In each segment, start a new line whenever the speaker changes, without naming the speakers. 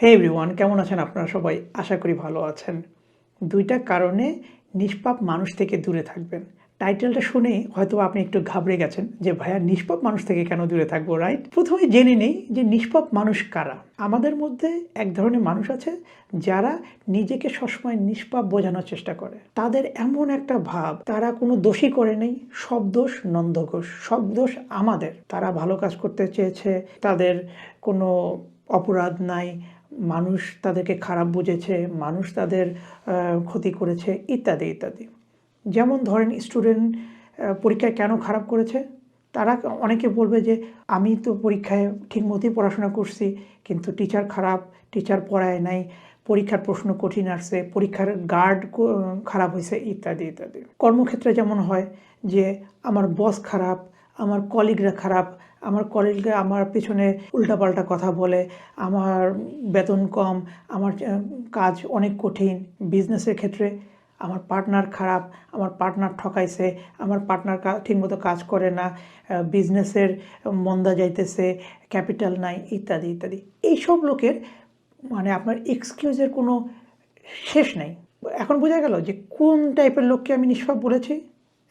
হে everyone, কেমন আছেন আপনারা সবাই? আশা করি ভালো আছেন। ২টা কারণে নিষ্পাপ মানুষ থেকে দূরে থাকবেন। টাইটেলটা শুনেই হয়তোবা আপনি একটু ঘাবড়ে গেছেন যে ভাইয়া নিষ্পাপ মানুষ থেকে কেন দূরে থাকবো, রাইট? প্রথমেই জেনে নেই যে নিষ্পাপ মানুষ কারা? আমাদের মধ্যে এক ধরনের মানুষ আছে যারা নিজেকে সবসময় নিষ্পাপ বোঝানোর চেষ্টা করে। তাদের এমন একটা ভাব, তারা কোনো দোষই করে নেই, সব দোষ নন্দঘোষ, সব দোষ আমাদের। তারা ভালো কাজ করতে চেয়েছে, তাদের কোনো অপরাধ নাই, মানুষ তাদেরকে খারাপ বুঝেছে, মানুষ তাদের ক্ষতি করেছে, ইত্যাদি ইত্যাদি। যেমন ধরেন স্টুডেন্ট পরীক্ষায় কেন খারাপ করেছে, তারা অনেকে বলবে যে আমি তো পরীক্ষায় ঠিকমতোই পড়াশোনা করছি, কিন্তু টিচার খারাপ, টিচার পড়ায় নাই, পরীক্ষার প্রশ্ন কঠিন আসছে, পরীক্ষার গার্ড খারাপ হয়েছে, ইত্যাদি ইত্যাদি। কর্মক্ষেত্রে যেমন হয় যে আমার বস খারাপ, আমার কলিগরা খারাপ, আমার কলিগরা আমার পেছনে উল্টাপাল্টা কথা বলে, আমার বেতন কম, আমার কাজ অনেক কঠিন। বিজনেসের ক্ষেত্রে আমার পার্টনার খারাপ, আমার পার্টনার ঠকাইছে, আমার পার্টনার ঠিকমতো কাজ করে না, বিজনেসের মন্দা যাইতেছে, ক্যাপিটাল নাই, ইত্যাদি ইত্যাদি। এইসব লোকের মানে আপনার এক্সকিউজের কোনো শেষ নাই। এখন বোঝা গেল যে কোন টাইপের লোককে আমি নিষ্পাপ বলেছি।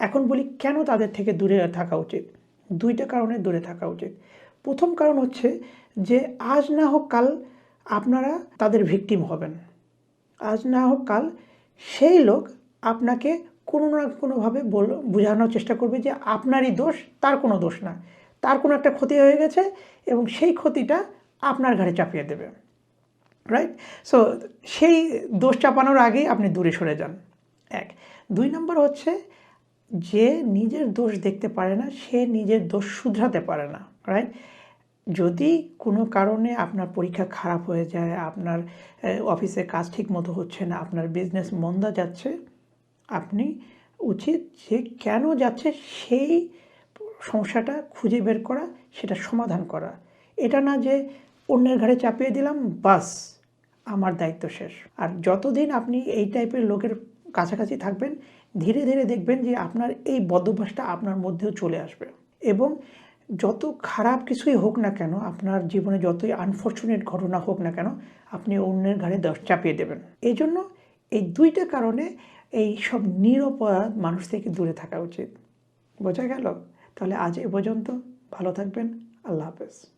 এখন বলি কেন তাদের থেকে দূরে থাকা উচিত। 2টা কারণে দূরে থাকা উচিত। প্রথম কারণ হচ্ছে যে আজ না হোক কাল আপনারা তাদের ভিকটিম হবেন। আজ না হোক কাল সেই লোক আপনাকে কোনো না কোনোভাবে বোঝানোর চেষ্টা করবে যে আপনারই দোষ, তার কোনো দোষ না, তার কোনো একটা ক্ষতি হয়ে গেছে এবং সেই ক্ষতিটা আপনার ঘাড়ে চাপিয়ে দেবে, রাইট? সো সেই দোষ চাপানোর আগেই আপনি দূরে সরে যান, 1। 2 নম্বর হচ্ছে যে নিজের দোষ দেখতে পারে না, সে নিজের দোষ শুধরাতে পারে না, রাইট? যদি কোনো কারণে আপনার পরীক্ষা খারাপ হয়ে যায়, আপনার অফিসে কাজ ঠিক মতো হচ্ছে না, আপনার বিজনেস মন্দা যাচ্ছে, আপনি উচিত যে কেন যাচ্ছে সেই সমস্যাটা খুঁজে বের করা, সেটা সমাধান করা। এটা না যে অন্যের ঘাড়ে চাপিয়ে দিলাম, বাস আমার দায়িত্ব শেষ। আর যতদিন আপনি এই টাইপের লোকের কাছাকাছি থাকবেন, ধীরে ধীরে দেখবেন যে আপনার এই বদভ্যাসটা আপনার মধ্যেও চলে আসবে এবং যত খারাপ কিছুই হোক না কেন, আপনার জীবনে যতই আনফর্চুনেট ঘটনা হোক না কেন, আপনি অন্যের ঘাড়ে দোষ চাপিয়ে দেবেন। এই জন্য এই 2টা কারণে এই সব নিরপরাধ মানুষ থেকে দূরে থাকা উচিত। বোঝা গেল? তাহলে আজ এ পর্যন্ত। ভালো থাকবেন। আল্লাহ হাফেজ।